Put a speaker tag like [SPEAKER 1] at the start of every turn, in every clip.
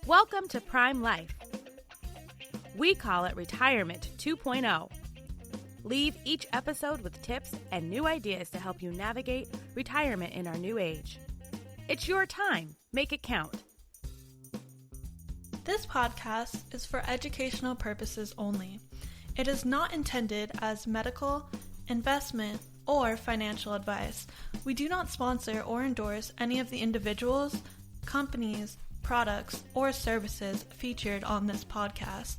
[SPEAKER 1] Welcome to Prime Life. We call it Retirement 2.0. Leave each episode with tips and new ideas to help you navigate retirement in our new age. It's your time. Make it count.
[SPEAKER 2] This podcast is for educational purposes only. It is not intended as medical, investment, or financial advice. We do not sponsor or endorse any of the individuals, companies, products, or services featured on this podcast.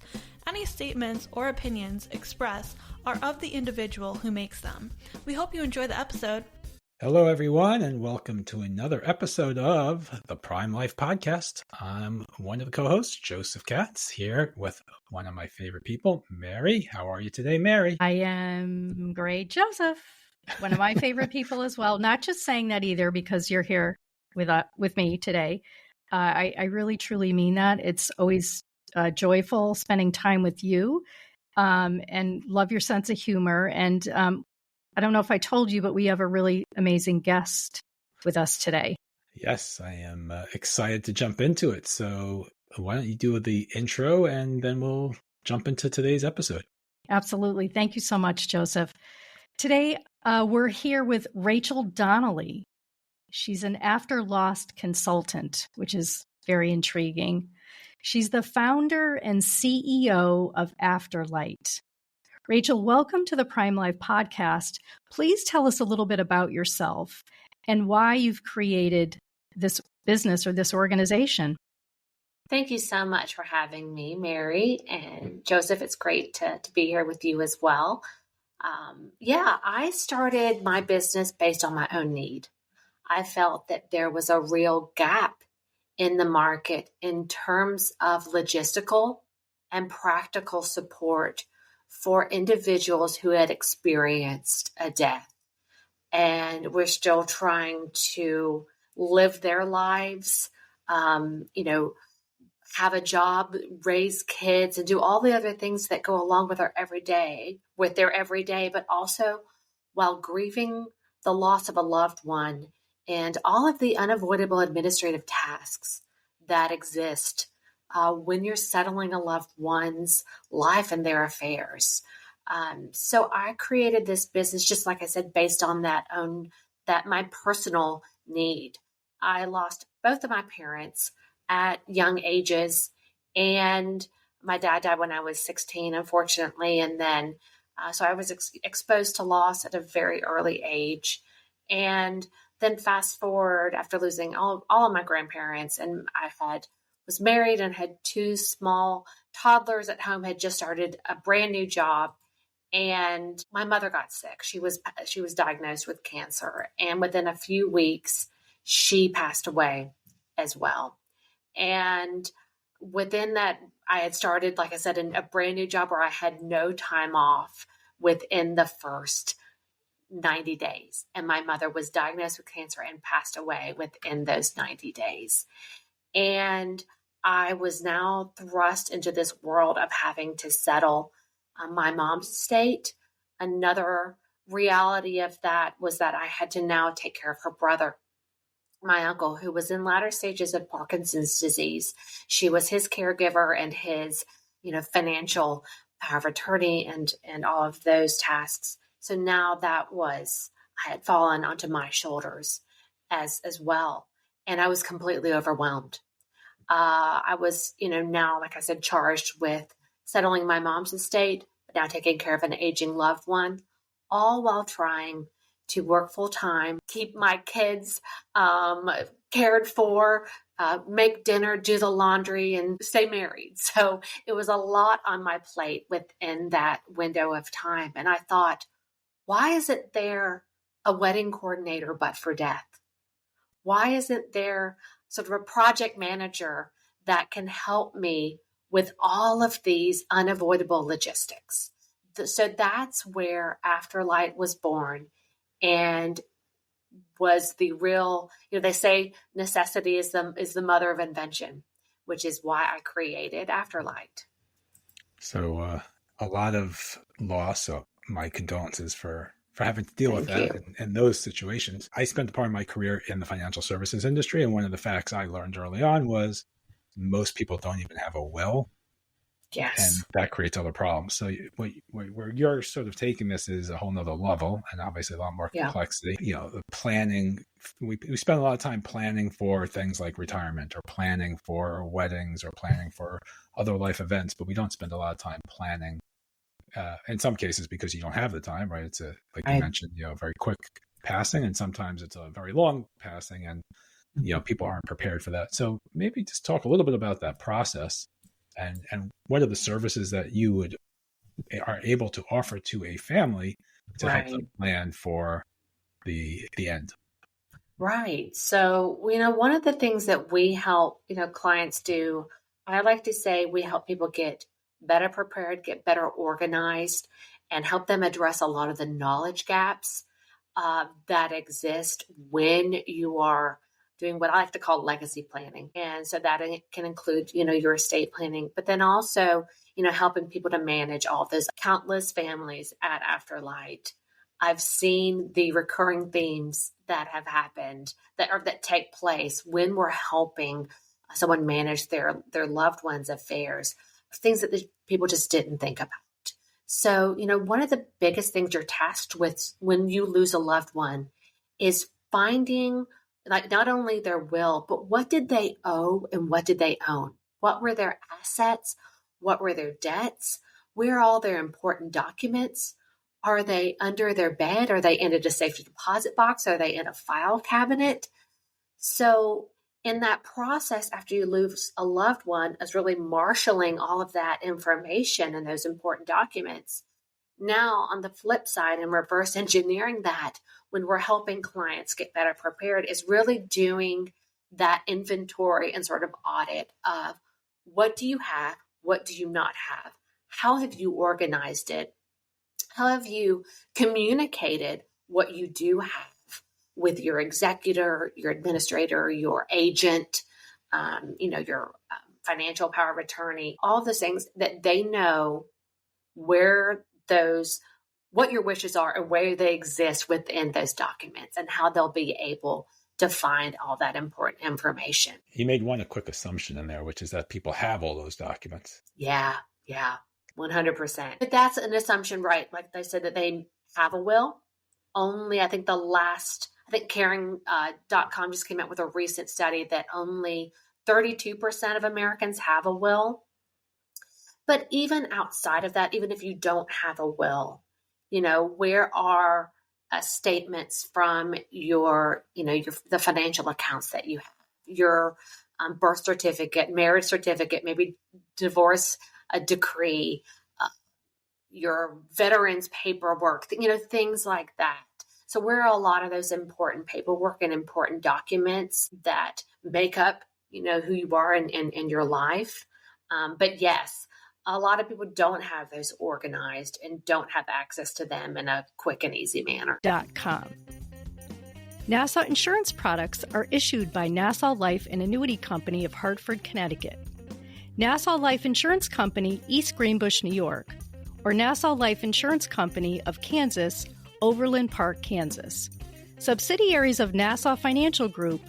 [SPEAKER 2] Any statements or opinions expressed are of the individual who makes them. We hope you enjoy the episode.
[SPEAKER 3] Hello, everyone, and welcome to another episode of the Prime Life Podcast. I'm one of the co-hosts, Joseph Katz, here with one of my favorite people, Mary. How are you today, Mary?
[SPEAKER 4] I am great, Joseph. One of my favorite people as well. Not just saying that either because you're here with me today. I really, truly mean that. It's always joyful spending time with you and love your sense of humor. And I don't know if I told you, but we have a really amazing guest with us today.
[SPEAKER 3] Yes, I am excited to jump into it. So why don't you do the intro and then we'll jump into today's episode.
[SPEAKER 4] Absolutely. Thank you so much, Joseph. Today, we're here with Rachel Donnelly. She's an after lost consultant, which is very intriguing. She's the founder and CEO of Afterlight. Rachel, welcome to the Prime Life Podcast. Please tell us a little bit about yourself and why you've created this business or this organization.
[SPEAKER 5] Thank you so much for having me, Mary. And Joseph, it's great to be here with you as well. I started my business based on my own need. I felt that there was a real gap in the market in terms of logistical and practical support for individuals who had experienced a death and were still trying to live their lives, have a job, raise kids, and do all the other things that go along with their everyday, but also while grieving the loss of a loved one and all of the unavoidable administrative tasks that exist when you're settling a loved one's life and their affairs. So I created this business, just like I said, based on that my personal need. I lost both of my parents at young ages, and my dad died when I was 16, unfortunately. And then, so I was exposed to loss at a very early age. And then fast forward after losing all of my grandparents, and was married and had two small toddlers at home, had just started a brand new job. And my mother got sick. She was diagnosed with cancer. And within a few weeks, she passed away as well. And within that, I had started, like I said, a brand new job where I had no time off within the first 90 days. And my mother was diagnosed with cancer and passed away within those 90 days. And I was now thrust into this world of having to settle my mom's estate. Another reality of that was that I had to now take care of her brother, my uncle, who was in latter stages of Parkinson's disease. She was his caregiver and his, financial power of attorney and all of those tasks. So now I had fallen onto my shoulders as well. And I was completely overwhelmed. I was, now, like I said, charged with settling my mom's estate, but now taking care of an aging loved one, all while trying to work full time, keep my kids cared for, make dinner, do the laundry, and stay married. So it was a lot on my plate within that window of time. And I thought, why isn't there a wedding coordinator but for death? Why isn't there sort of a project manager that can help me with all of these unavoidable logistics? So that's where Afterlight was born, and was the real, they say necessity is the mother of invention, which is why I created Afterlight.
[SPEAKER 3] So a lot of loss. So my condolences for having to deal with that in those situations. I spent a part of my career in the financial services industry, and one of the facts I learned early on was most people don't even have a will. And
[SPEAKER 5] Yes.
[SPEAKER 3] that creates other problems. So where you're sort of taking this is a whole nother level, and obviously a lot more
[SPEAKER 5] Yeah.
[SPEAKER 3] complexity. The planning, we spend a lot of time planning for things like retirement or planning for weddings or planning for other life events, but we don't spend a lot of time planning in some cases because you don't have the time, right? It's like you mentioned, very quick passing, and sometimes it's a very long passing, and people aren't prepared for that. So maybe just talk a little bit about that process. And what are the services that you are able to offer to a family to help them plan for the end?
[SPEAKER 5] Right. So, one of the things that we help, clients do, I like to say we help people get better prepared, get better organized, and help them address a lot of the knowledge gaps that exist when you are doing what I like to call legacy planning. And so that can include, your estate planning, but then also, helping people to manage all those countless families at Afterlight. I've seen the recurring themes that have happened that take place when we're helping someone manage their loved ones' affairs, things that the people just didn't think about. So, one of the biggest things you're tasked with when you lose a loved one is finding not only their will, but what did they owe and what did they own? What were their assets? What were their debts? Where are all their important documents? Are they under their bed? Are they in a safety deposit box? Are they in a file cabinet? So in that process, after you lose a loved one, is really marshaling all of that information and those important documents. Now, on the flip side, and reverse engineering that when we're helping clients get better prepared is really doing that inventory and sort of audit of what do you have? What do you not have? How have you organized it? How have you communicated what you do have with your executor, your administrator, your agent, your financial power of attorney, all those things that they know what your wishes are and where they exist within those documents and how they'll be able to find all that important information.
[SPEAKER 3] You made a quick assumption in there, which is that people have all those documents.
[SPEAKER 5] Yeah. 100%. But that's an assumption, right? Like they said that they have a will. Only, I think caring.com just came out with a recent study that only 32% of Americans have a will. But even outside of that, even if you don't have a will, where are statements from the financial accounts that you have, your birth certificate, marriage certificate, maybe divorce a decree, your veterans paperwork, things like that. So where are a lot of those important paperwork and important documents that make up, who you are in your life? But yes, a lot of people don't have those organized and don't have access to them in a quick and easy manner.
[SPEAKER 4] .com. Nassau insurance products are issued by Nassau Life and Annuity Company of Hartford, Connecticut, Nassau Life Insurance Company, East Greenbush, New York, or Nassau Life Insurance Company of Kansas, Overland Park, Kansas. Subsidiaries of Nassau Financial Group.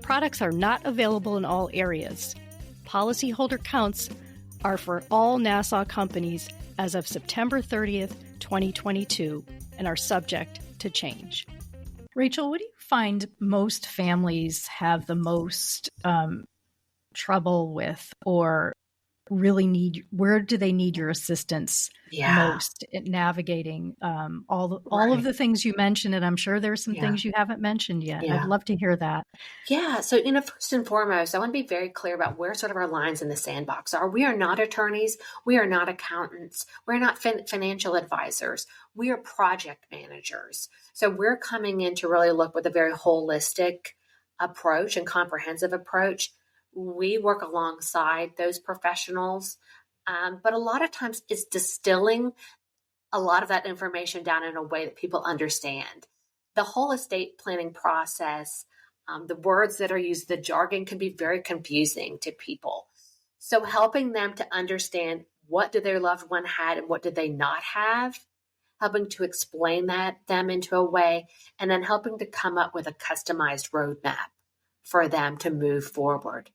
[SPEAKER 4] Products are not available in all areas. Policyholder counts are for all Nassau companies as of September 30th, 2022, and are subject to change. Rachel, what do you find most families have the most trouble with, or really need? Where do they need your assistance most in navigating all of the things you mentioned? And I'm sure there's some things you haven't mentioned yet. I'd love to hear that.
[SPEAKER 5] Yeah. So, first and foremost, I want to be very clear about where sort of our lines in the sandbox are. We are not attorneys. We are not accountants. We're not financial advisors. We are project managers. So we're coming in to really look with a very holistic approach and comprehensive approach. We work alongside those professionals, but a lot of times it's distilling a lot of that information down in a way that people understand. The whole estate planning process, the words that are used, the jargon can be very confusing to people. So helping them to understand what did their loved one had and what did they not have, helping to explain them into a way, and then helping to come up with a customized roadmap for them to move forward.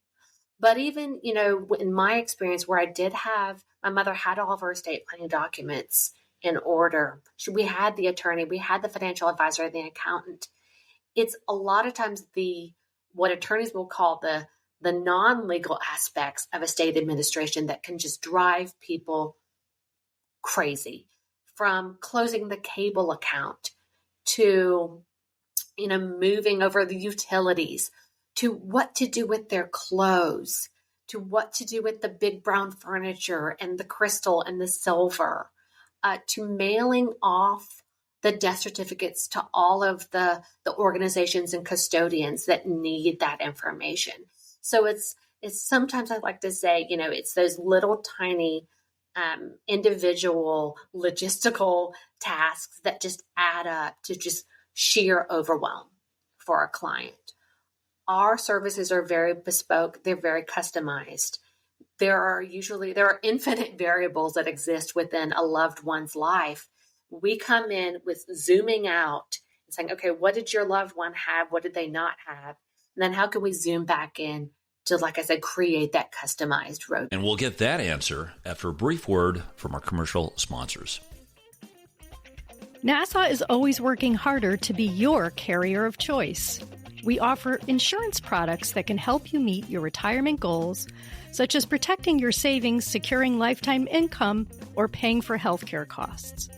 [SPEAKER 5] But even, in my experience where I did have, my mother had all of her estate planning documents in order. We had the attorney, we had the financial advisor, the accountant. It's a lot of times what attorneys will call the non-legal aspects of estate administration that can just drive people crazy, from closing the cable account to, moving over the utilities, to what to do with their clothes, to what to do with the big brown furniture and the crystal and the silver, to mailing off the death certificates to all of the organizations and custodians that need that information. So it's sometimes I like to say, it's those little tiny individual logistical tasks that just add up to just sheer overwhelm for a client. Our services are very bespoke. They're very customized. There are infinite variables that exist within a loved one's life. We come in with zooming out and saying, okay, what did your loved one have? What did they not have? And then how can we zoom back in to, like I said, create that customized road?
[SPEAKER 6] And we'll get that answer after a brief word from our commercial sponsors.
[SPEAKER 4] NASA is always working harder to be your carrier of choice. We offer insurance products that can help you meet your retirement goals, such as protecting your savings, securing lifetime income, or paying for healthcare costs.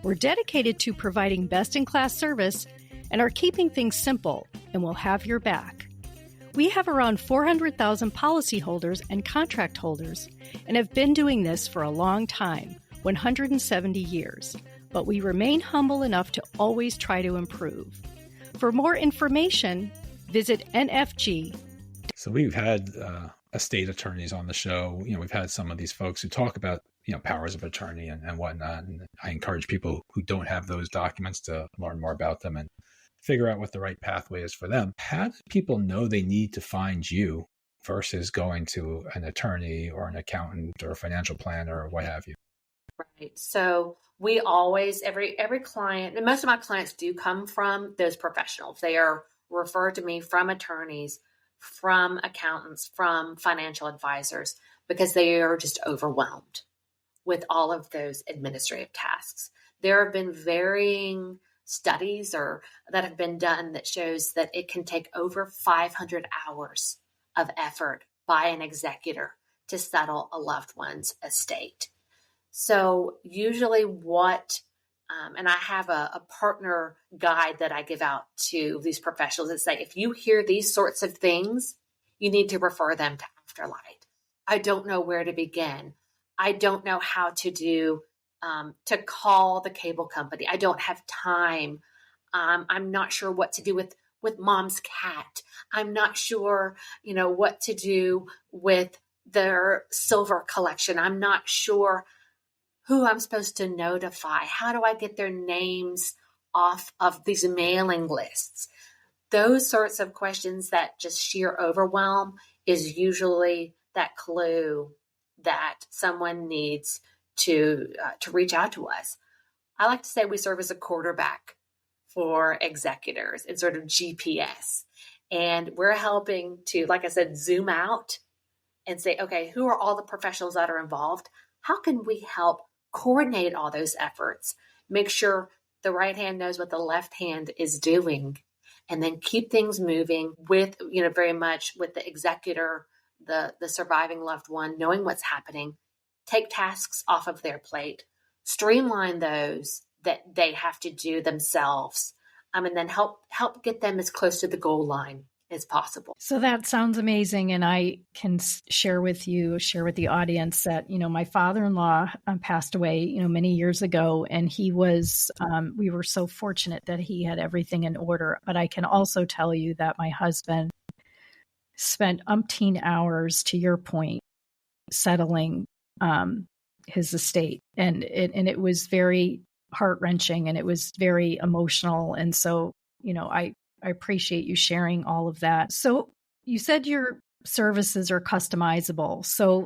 [SPEAKER 4] We're dedicated to providing best-in-class service and are keeping things simple, and we'll have your back. We have around 400,000 policyholders and contract holders and have been doing this for a long time, 170 years, but we remain humble enough to always try to improve. For more information, visit NFG.
[SPEAKER 3] So we've had estate attorneys on the show. We've had some of these folks who talk about, powers of attorney and whatnot. And I encourage people who don't have those documents to learn more about them and figure out what the right pathway is for them. How do people know they need to find you versus going to an attorney or an accountant or a financial planner or what have you?
[SPEAKER 5] Right. So we always, every client, and most of my clients do come from those professionals. They are referred to me from attorneys, from accountants, from financial advisors, because they are just overwhelmed with all of those administrative tasks. There have been varying studies that have been done that shows that it can take over 500 hours of effort by an executor to settle a loved one's estate. So usually and I have a partner guide that I give out to these professionals that say, if you hear these sorts of things, you need to refer them to Afterlight. I don't know where to begin. I don't know how to to call the cable company. I don't have time. I'm not sure what to do with mom's cat. I'm not sure, what to do with their silver collection. I'm not sure who I'm supposed to notify. How do I get their names off of these mailing lists? Those sorts of questions that just sheer overwhelm is usually that clue that someone needs to reach out to us. I like to say we serve as a quarterback for executors. It's sort of GPS. And we're helping to, like I said, zoom out and say, okay, who are all the professionals that are involved? How can we help coordinate all those efforts, make sure the right hand knows what the left hand is doing, and then keep things moving with, very much with the executor, the surviving loved one, knowing what's happening, take tasks off of their plate, streamline those that they have to do themselves, and then help get them as close to the goal line as possible.
[SPEAKER 4] So that sounds amazing. And I can share with the audience that, my father-in-law passed away, many years ago. And he was, we were so fortunate that he had everything in order. But I can also tell you that my husband spent umpteen hours, to your point, settling his estate. And it was very heart-wrenching and it was very emotional. And so, I appreciate you sharing all of that. So you said your services are customizable. So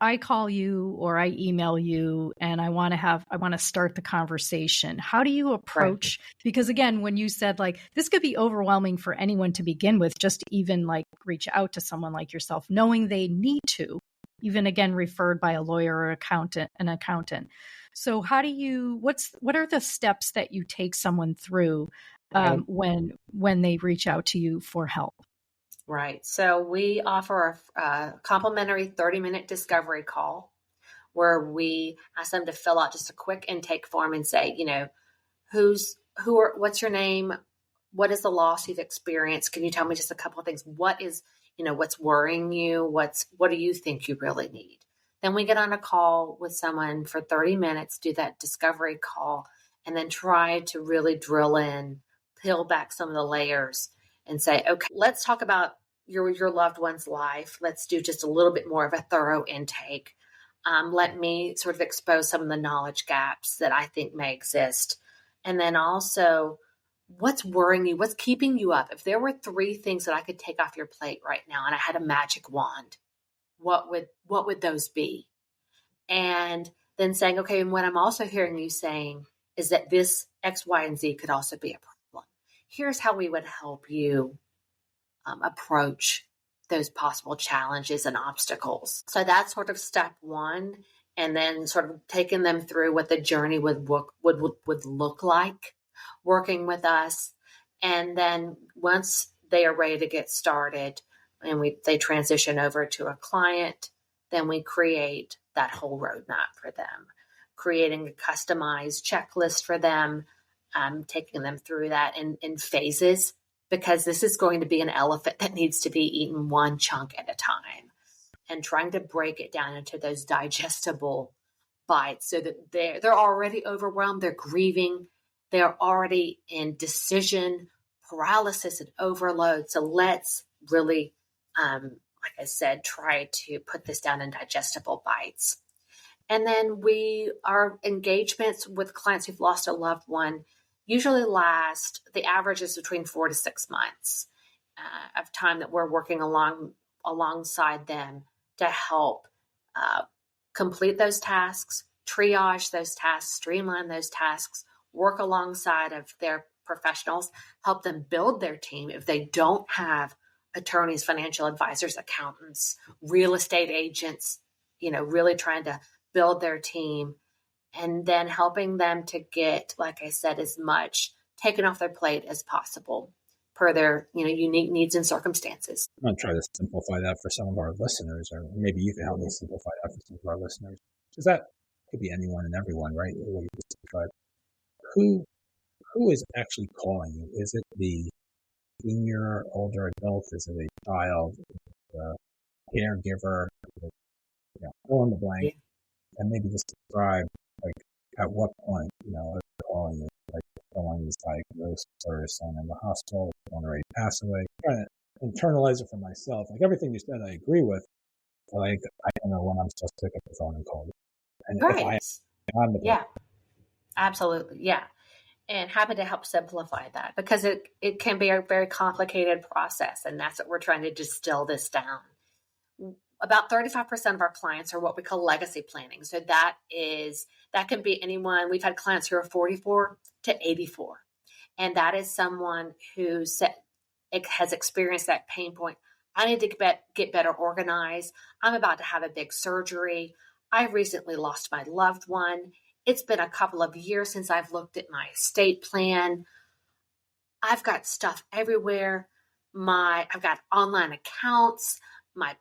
[SPEAKER 4] I call you or I email you and I want to start the conversation. How do you approach? Right. Because again, when you said like, this could be overwhelming for anyone to begin with, just to even like reach out to someone like yourself, knowing they need to, even again, referred by a lawyer or an accountant. So how do you, what are the steps that you take someone through when they reach out to you for help?
[SPEAKER 5] Right. So we offer a complimentary 30-minute discovery call where we ask them to fill out just a quick intake form and say, what's your name? What is the loss you've experienced? Can you tell me just a couple of things? What is, what's worrying you? What do you think you really need? Then we get on a call with someone for 30 minutes, do that discovery call, and then try to really drill in, peel back some of the layers and say, okay, let's talk about your loved one's life. Let's do just a little bit more of a thorough intake. Let me sort of expose some of the knowledge gaps that I think may exist. And then also, what's worrying you? What's keeping you up? If there were 3 things that I could take off your plate right now and I had a magic wand, what would those be? And then saying, okay, and what I'm also hearing you saying is that this X, Y, and Z could also be a problem. Here's how we would help you approach those possible challenges and obstacles. So that's sort of step 1. And then sort of taking them through what the journey would look like working with us. And then once they are ready to get started and they transition over to a client, then we create that whole roadmap for them, creating a customized checklist for them, taking them through that in phases, because this is going to be an elephant that needs to be eaten one chunk at a time, and trying to break it down into those digestible bites so that they're already overwhelmed, they're grieving, they're already in decision paralysis and overload. So let's really, like I said, try to put this down in digestible bites. And then our engagements with clients who've lost a loved one usually last, the average is between 4 to 6 months of time that we're working alongside them to help complete those tasks, triage those tasks, streamline those tasks, work alongside of their professionals, help them build their team if they don't have attorneys, financial advisors, accountants, real estate agents, really trying to build their team, and then helping them to get, like I said, as much taken off their plate as possible per their, unique needs and circumstances.
[SPEAKER 3] I'm going to try to simplify that for some of our listeners, or maybe you can help me simplify that for some of our listeners. Because that could be anyone and everyone, right? What you just described. Who is actually calling you? Is it the senior, older adult? Is it a child? Is it a caregiver? Fill in the blank. Yeah. And maybe just describe, like, at what point, they're calling you, like, someone is diagnosed or someone in the hospital, someone already passed away. I'm trying to internalize it for myself. Like, everything you said, I agree with. Like, I don't know when I'm supposed to pick up the phone and call you. And
[SPEAKER 5] right.
[SPEAKER 3] If
[SPEAKER 5] yeah, absolutely. Yeah. And happy to help simplify that, because it can be a very complicated process. And that's what we're trying to distill this down. About 35% of our clients are what we call legacy planning. So that can be anyone. We've had clients who are 44 to 84. And that is someone who has experienced that pain point. I need to get better organized. I'm about to have a big surgery. I recently lost my loved one. It's been a couple of years since I've looked at my estate plan. I've got stuff everywhere. I've got online accounts. My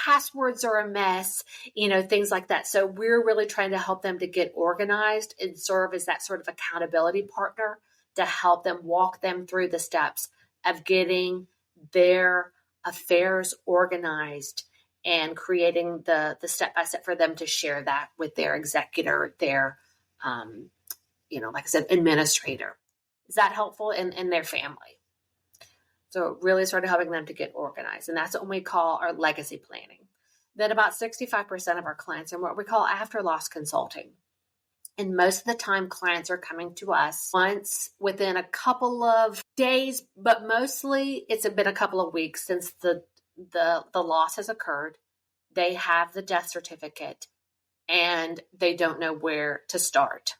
[SPEAKER 5] passwords are a mess, things like that. So we're really trying to help them to get organized and serve as that sort of accountability partner to help them, walk them through the steps of getting their affairs organized and creating the step-by-step for them to share that with their executor, their, like I said, administrator. Is that helpful? And their family. So really sort of helping them to get organized. And that's what we call our legacy planning. Then about 65% of our clients are what we call after loss consulting. And most of the time, clients are coming to us once within a couple of days, but mostly it's been a couple of weeks since the loss has occurred. they have the death certificate and they don't know where to start.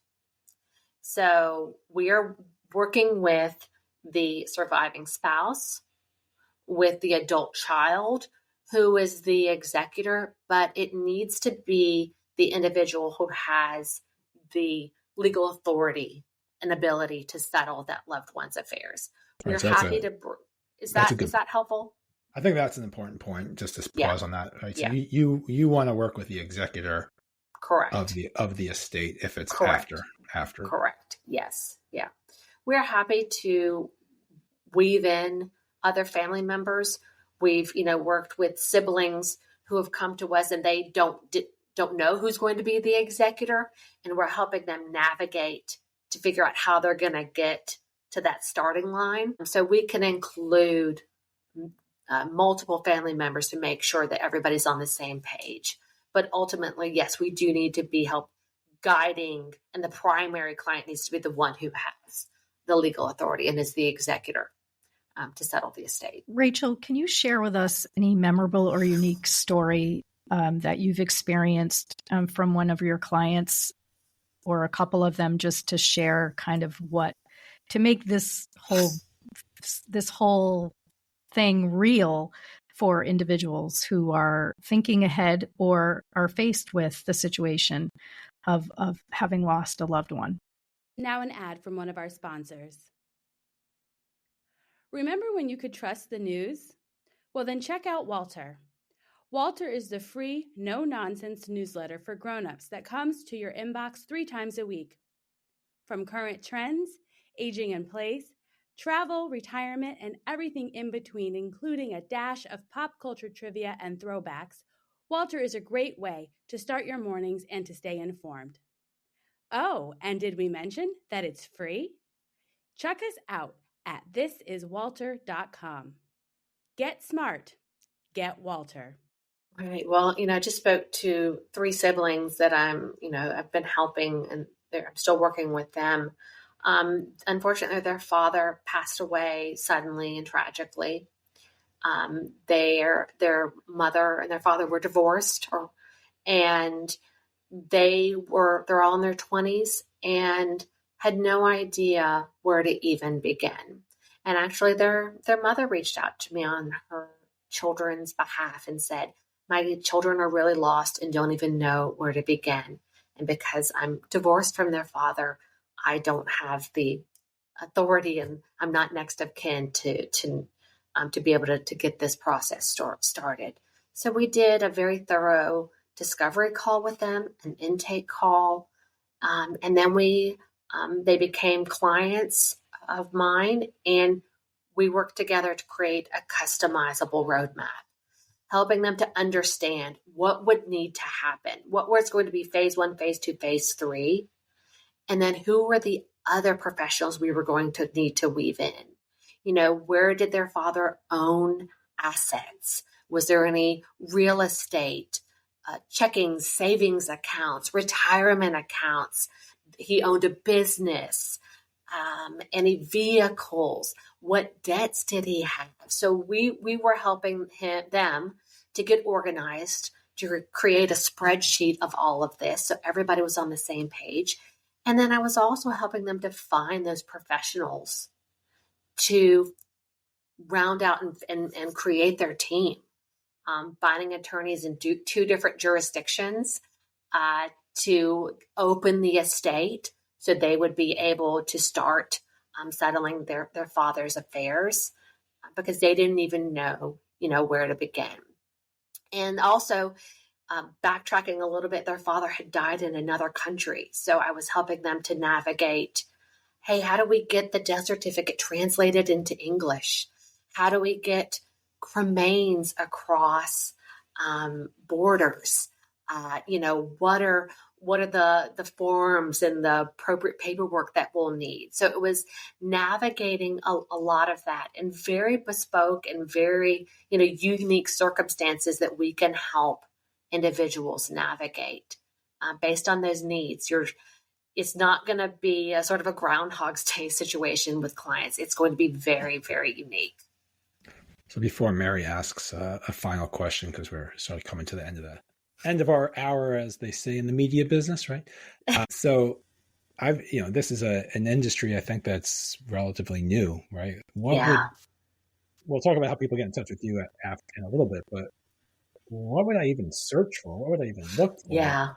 [SPEAKER 5] So we are working with the surviving spouse, with the adult child who is the executor, but it needs to be the individual who has the legal authority and ability to settle that loved one's affairs. We're
[SPEAKER 3] Right, so that's
[SPEAKER 5] happy
[SPEAKER 3] a-
[SPEAKER 5] to. Is
[SPEAKER 3] that's a
[SPEAKER 5] that
[SPEAKER 3] good-
[SPEAKER 5] is that helpful?
[SPEAKER 3] I think that's an important point. Just to
[SPEAKER 5] Yeah.
[SPEAKER 3] pause on that. Right. So
[SPEAKER 5] Yeah.
[SPEAKER 3] you want to work with the executor
[SPEAKER 5] Correct.
[SPEAKER 3] of the estate if it's
[SPEAKER 5] Correct.
[SPEAKER 3] after.
[SPEAKER 5] Correct. Yes. Yeah. We're happy to weave in other family members. We've, worked with siblings who have come to us and they don't know who's going to be the executor, and we're helping them navigate to figure out how they're going to get to that starting line. So we can include multiple family members to make sure that everybody's on the same page. But ultimately, yes, we do need to be help guiding, and the primary client needs to be the one who has the legal authority and is the executor to settle the estate.
[SPEAKER 4] Rachel, can you share with us any memorable or unique story that you've experienced from one of your clients, or a couple of them, just to share kind of what to make this whole thing real for individuals who are thinking ahead or are faced with the situation of having lost a loved one?
[SPEAKER 1] Now an ad from one of our sponsors. Remember when you could trust the news? Well, then check out Walter. Walter is the free, no-nonsense newsletter for grown-ups that comes to your inbox 3 times a week. From current trends, aging in place, travel, retirement, and everything in between, including a dash of pop culture trivia and throwbacks, Walter is a great way to start your mornings and to stay informed. Oh, and did we mention that it's free? Check us out at thisiswalter.com. Get smart. Get Walter.
[SPEAKER 5] All right. Well, I just spoke to 3 siblings that I've been helping, and I'm still working with them. Unfortunately, their father passed away suddenly and tragically. Their mother and their father were divorced, and they're all in their 20s and had no idea where to even begin. And actually, their mother reached out to me on her children's behalf and said, "My children are really lost and don't even know where to begin. And because I'm divorced from their father, I don't have the authority, and I'm not next of kin to be able to get this process started." So we did a very thorough discovery call with them, an intake call, and then they became clients of mine, and we worked together to create a customizable roadmap, helping them to understand what would need to happen, what was going to be phase 1, phase 2, phase 3, and then who were the other professionals we were going to need to weave in. Where did their father own assets? Was there any real estate, checking, savings accounts, retirement accounts? He owned a business, any vehicles, what debts did he have? So we were helping them to get organized, to create a spreadsheet of all of this, so everybody was on the same page. And then I was also helping them to find those professionals to round out and create their team, finding attorneys in 2 different jurisdictions to open the estate so they would be able to start settling their father's affairs, because they didn't even know, where to begin. And also, backtracking a little bit, their father had died in another country. So I was helping them to navigate, hey, how do we get the death certificate translated into English? How do we get cremains across borders? What are the forms and the appropriate paperwork that we'll need? So it was navigating a lot of that in very bespoke and very, unique circumstances that we can help individuals navigate based on those needs. It's not going to be a sort of a Groundhog's Day situation with clients. It's going to be very, very unique.
[SPEAKER 3] So before Mary asks a final question, because we're sort of coming to the end of our hour, as they say in the media business, right? So this is an industry I think that's relatively new, right? We'll talk about how people get in touch with you in a little bit, but what would I even search for? What would I even look for?
[SPEAKER 5] Yeah.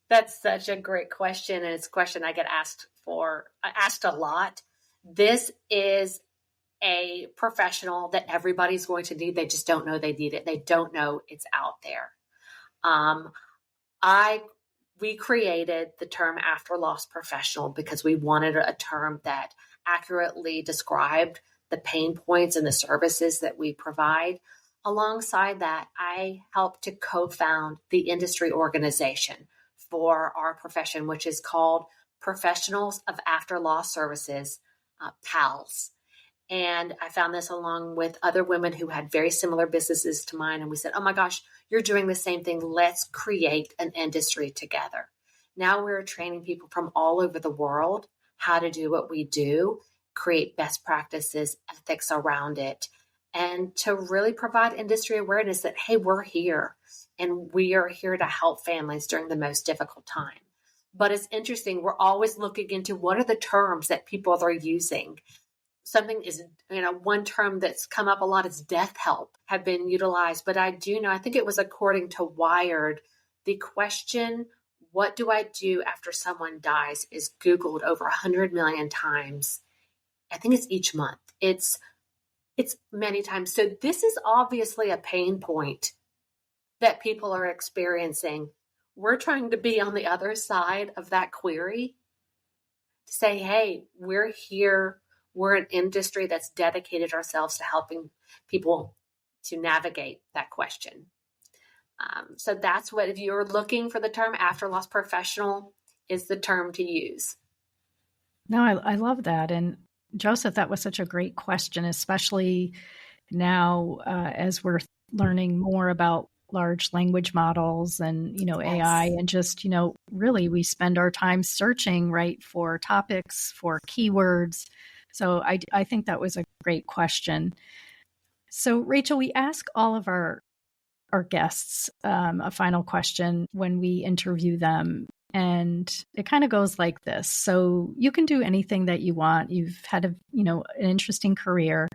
[SPEAKER 5] That's such a great question. And it's a question I get asked a lot. This is a professional that everybody's going to need. They just don't know they need it. They don't know it's out there. We created the term after loss professional because we wanted a term that accurately described the pain points and the services that we provide. Alongside that, I helped to co-found the industry organization for our profession, which is called Professionals of After Loss Services, PALS. And I found this along with other women who had very similar businesses to mine. And we said, oh my gosh, you're doing the same thing. Let's create an industry together. Now we're training people from all over the world how to do what we do, create best practices, ethics around it, and to really provide industry awareness that, hey, we're here and we are here to help families during the most difficult time. But it's interesting. We're always looking into what are the terms that people are using. Something is, one term that's come up a lot is death help have been utilized. But I do know, I think it was according to Wired, the question, what do I do after someone dies, is Googled over 100 million times. I think it's each month. It's many times. So this is obviously a pain point that people are experiencing. We're trying to be on the other side of that query to say, hey, we're here. We're an industry that's dedicated ourselves to helping people to navigate that question. So that's what, if you're looking for the term after loss professional, is the term to use.
[SPEAKER 4] No, I love that. And Joseph, that was such a great question, especially now as we're learning more about large language models and,
[SPEAKER 5] Yes.
[SPEAKER 4] AI, and just, really we spend our time searching, right, for topics, for keywords. So I think that was a great question. So Rachel, we ask all of our guests a final question when we interview them. And it kind of goes like this. So you can do anything that you want. You've had an interesting career.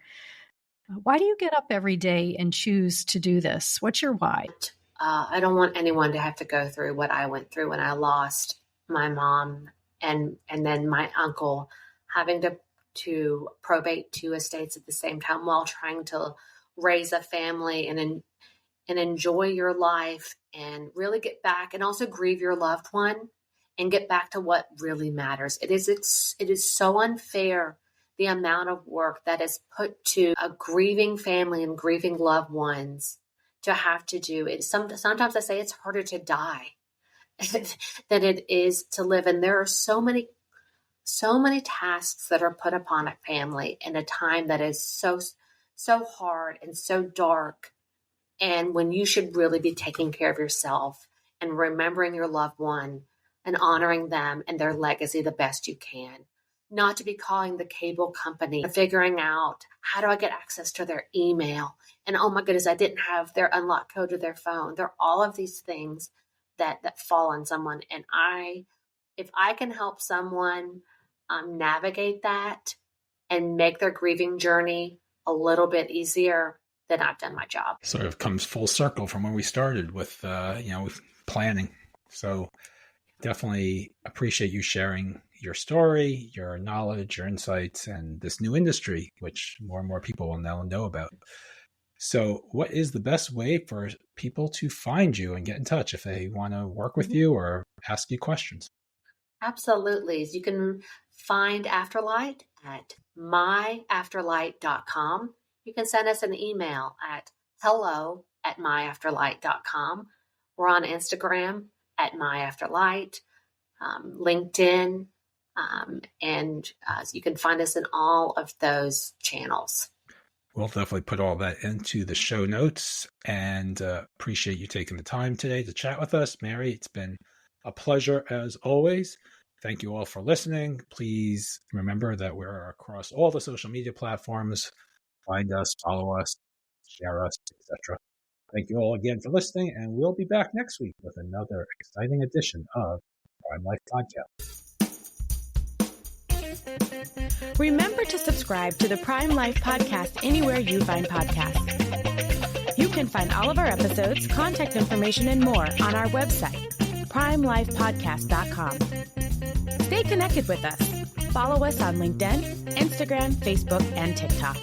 [SPEAKER 4] Why do you get up every day and choose to do this? What's your why?
[SPEAKER 5] I don't want anyone to have to go through what I went through when I lost my mom and then my uncle, having to probate 2 estates at the same time while trying to raise a family and enjoy your life and really get back and also grieve your loved one and get back to what really matters. It is so unfair, the amount of work that is put to a grieving family and grieving loved ones to have to do it. Sometimes I say it's harder to die than it is to live. And there are so many tasks that are put upon a family in a time that is so hard and so dark. And when you should really be taking care of yourself and remembering your loved one and honoring them and their legacy the best you can. Not to be calling the cable company and figuring out, how do I get access to their email? And oh my goodness, I didn't have their unlock code to their phone. There are all of these things that fall on someone. And if I can help someone navigate that and make their grieving journey a little bit easier, then I've done my job.
[SPEAKER 3] Sort of comes full circle from where we started with planning. So definitely appreciate you sharing your story, your knowledge, your insights, and this new industry, which more and more people will now know about. So what is the best way for people to find you and get in touch if they want to work with you or ask you questions?
[SPEAKER 5] Absolutely. You can find Afterlight at myafterlight.com. You can send us an email at hello@myafterlight.com. We're on Instagram at myafterlight, LinkedIn, and you can find us in all of those channels.
[SPEAKER 3] We'll definitely put all that into the show notes, and appreciate you taking the time today to chat with us. Mary, it's been a pleasure as always. Thank you all for listening. Please remember that we're across all the social media platforms. Find us, follow us, share us, etc. Thank you all again for listening, and we'll be back next week with another exciting edition of Prime Life Podcast.
[SPEAKER 1] Remember to subscribe to the Prime Life Podcast anywhere you find podcasts. You can find all of our episodes, contact information, and more on our website, primelifepodcast.com. Stay connected with us. Follow us on LinkedIn, Instagram, Facebook, and TikTok.